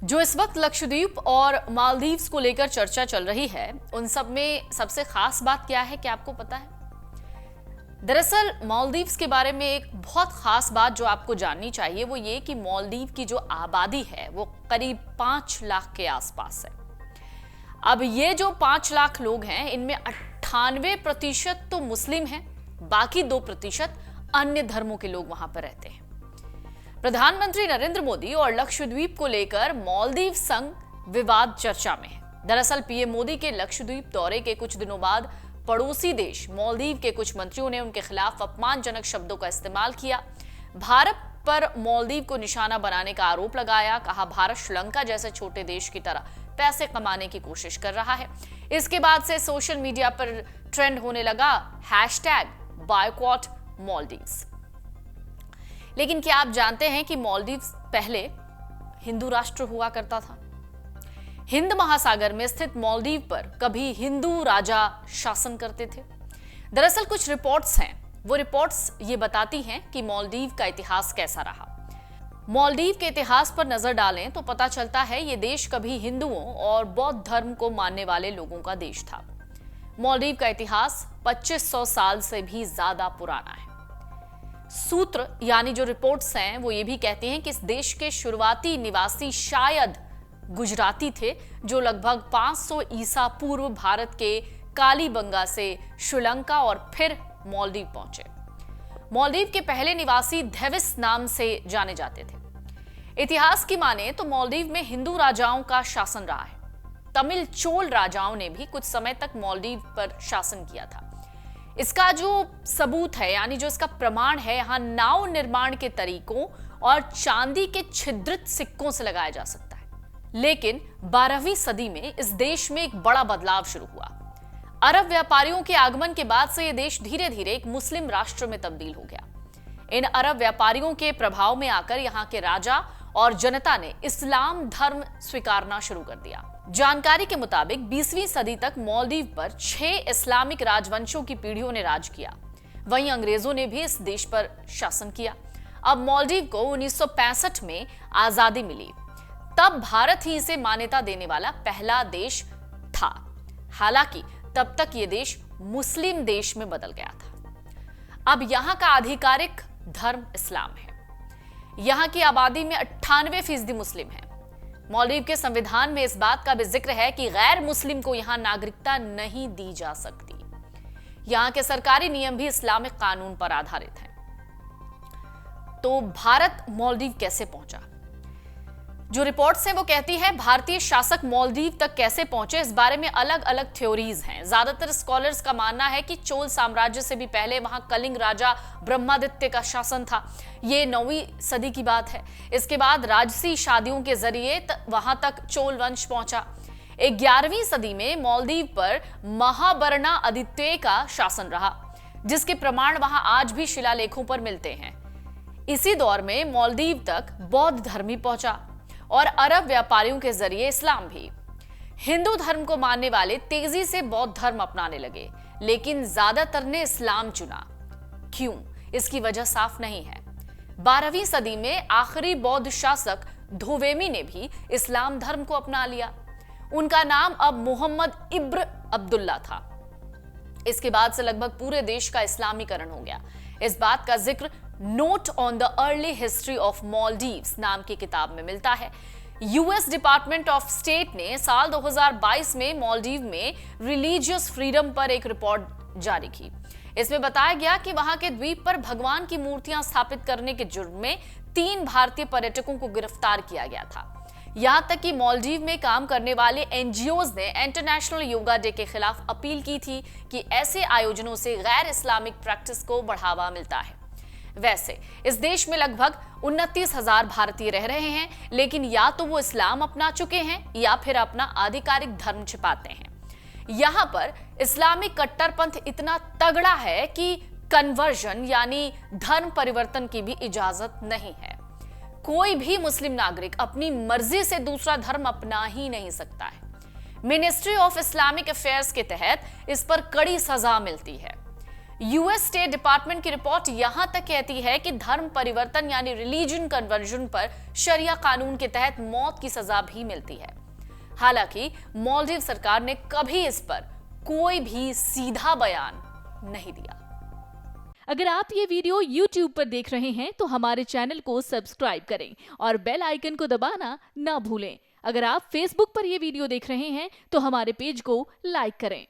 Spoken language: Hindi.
जो इस वक्त लक्षद्वीप और मालदीव्स को लेकर चर्चा चल रही है, उन सब में सबसे खास बात क्या है, क्या आपको पता है? दरअसल मालदीव्स के बारे में एक बहुत खास बात जो आपको जाननी चाहिए वो ये कि मालदीव की जो आबादी है वो करीब 5 लाख के आसपास है। अब ये जो 5 लाख लोग हैं, इनमें 98% तो मुस्लिम हैं, बाकी 2% अन्य धर्मों के लोग वहां पर रहते हैं। प्रधानमंत्री नरेंद्र मोदी और लक्षद्वीप को लेकर मालदीव संग विवाद चर्चा में है। दरअसल पीएम मोदी के लक्षद्वीप दौरे के कुछ दिनों बाद पड़ोसी देश मालदीव के कुछ मंत्रियों ने उनके खिलाफ अपमानजनक शब्दों का इस्तेमाल किया। भारत पर मालदीव को निशाना बनाने का आरोप लगाया। कहा भारत श्रीलंका जैसे छोटे देश की तरह पैसे कमाने की कोशिश कर रहा है। इसके बाद से सोशल मीडिया पर ट्रेंड होने लगा #बायकॉट मालदीव्स। लेकिन क्या आप जानते हैं कि मालदीव्स पहले हिंदू राष्ट्र हुआ करता था? हिंद महासागर में स्थित मालदीव पर कभी हिंदू राजा शासन करते थे। दरअसल कुछ रिपोर्ट्स हैं, वो रिपोर्ट्स ये बताती हैं कि मालदीव का इतिहास कैसा रहा। मालदीव के इतिहास पर नजर डालें तो पता चलता है ये देश कभी हिंदुओं और बौद्ध धर्म को मानने वाले लोगों का देश था। मालदीव का इतिहास 2500 साल से भी ज्यादा पुराना है। सूत्र यानी जो रिपोर्ट्स हैं वो ये भी कहते हैं कि इस देश के शुरुआती निवासी शायद गुजराती थे, जो लगभग 500 ईसा पूर्व भारत के कालीबंगा से श्रीलंका और फिर मालदीव पहुंचे। मालदीव के पहले निवासी धेविस नाम से जाने जाते थे। इतिहास की माने तो मालदीव में हिंदू राजाओं का शासन रहा है। तमिल चोल राजाओं ने भी कुछ समय तक मालदीव पर शासन किया था। इसका जो सबूत है यानी जो इसका प्रमाण है, यहां नाव निर्माण के तरीकों और चांदी के छिद्रित सिक्कों से लगाया जा सकता है। लेकिन 12वीं सदी में इस देश में एक बड़ा बदलाव शुरू हुआ। अरब व्यापारियों के आगमन के बाद से यह देश धीरे धीरे एक मुस्लिम राष्ट्र में तब्दील हो गया। इन अरब व्यापारियों के प्रभाव में आकर यहाँ के राजा और जनता ने इस्लाम धर्म स्वीकारना शुरू कर दिया। जानकारी के मुताबिक 20वीं सदी तक मालदीव पर 6 इस्लामिक राजवंशों की पीढ़ियों ने राज किया। वहीं अंग्रेजों ने भी इस देश पर शासन किया। अब मालदीव को 1965 में आजादी मिली। तब भारत ही इसे मान्यता देने वाला पहला देश था। हालांकि तब तक यह देश मुस्लिम देश में बदल गया था। अब यहां का आधिकारिक धर्म इस्लाम है। यहां की आबादी में 98% मुस्लिम है। मालदीव के संविधान में इस बात का भी जिक्र है कि गैर मुस्लिम को यहां नागरिकता नहीं दी जा सकती। यहां के सरकारी नियम भी इस्लामिक कानून पर आधारित हैं। तो भारत मालदीव कैसे पहुंचा? जो रिपोर्ट्स हैं वो कहती है भारतीय शासक मालदीव तक कैसे पहुंचे, इस बारे में अलग अलग थ्योरीज हैं। ज्यादातर स्कॉलर्स का मानना है कि चोल साम्राज्य से भी पहले वहां कलिंग राजा ब्रह्मादित्य का शासन था। ये 9वीं सदी की बात है। इसके बाद राजसी शादियों के जरिए वहां तक चोल वंश पहुंचा। 11वीं सदी में मालदीव पर महाबर्णा आदित्य का शासन रहा, जिसके प्रमाण वहां आज भी शिलालेखों पर मिलते हैं। इसी दौर में मालदीव तक बौद्ध धर्म ही पहुंचा और अरब व्यापारियों के जरिए इस्लाम भी। हिंदू धर्म को मानने वाले तेजी से बौद्ध धर्म अपनाने लगे, लेकिन ज्यादातर ने इस्लाम चुना। क्यों, इसकी वजह साफ नहीं है। 12वीं सदी में आखिरी बौद्ध शासक धोवेमी ने भी इस्लाम धर्म को अपना लिया। उनका नाम अब मोहम्मद इब्न अब्दुल्ला था। इसके बाद से लगभग पूरे देश का इस्लामीकरण हो गया। इस बात का जिक्र note on the early history of Maldives नाम की किताब में मिलता है। यूएस डिपार्टमेंट ऑफ स्टेट ने साल 2022 में मालदीव में रिलीजियस फ्रीडम पर एक रिपोर्ट जारी की। इसमें बताया गया कि वहां के द्वीप पर भगवान की मूर्तियां स्थापित करने के जुर्म में 3 भारतीय पर्यटकों को गिरफ्तार किया गया था। यहां तक कि मालदीव में काम करने वाले एनजीओज ने इंटरनेशनल योगा डे के खिलाफ अपील की थी कि ऐसे आयोजनों से गैर इस्लामिक प्रैक्टिस को बढ़ावा मिलता है। वैसे इस देश में लगभग 29,000 भारतीय रह रहे हैं, लेकिन या तो वो इस्लाम अपना चुके हैं या फिर अपना आधिकारिक धर्म छिपाते हैं। यहां पर इस्लामिक कट्टरपंथ इतना तगड़ा है कि कन्वर्जन यानी धर्म परिवर्तन की भी इजाजत नहीं है। कोई भी मुस्लिम नागरिक अपनी मर्जी से दूसरा धर्म अपना ही नहीं सकता है। मिनिस्ट्री ऑफ इस्लामिक अफेयर्स के तहत इस पर कड़ी सजा मिलती है। यूएस स्टेट डिपार्टमेंट की रिपोर्ट यहां तक कहती है कि धर्म परिवर्तन यानी रिलीजन कन्वर्जन पर शरिया कानून के तहत मौत की सजा भी मिलती है। हालांकि मालदीव सरकार ने कभी इस पर कोई भी सीधा बयान नहीं दिया। अगर आप ये वीडियो YouTube पर देख रहे हैं तो हमारे चैनल को सब्सक्राइब करें और बेल आइकन को दबाना ना भूलें। अगर आप Facebook पर ये वीडियो देख रहे हैं तो हमारे पेज को लाइक करें।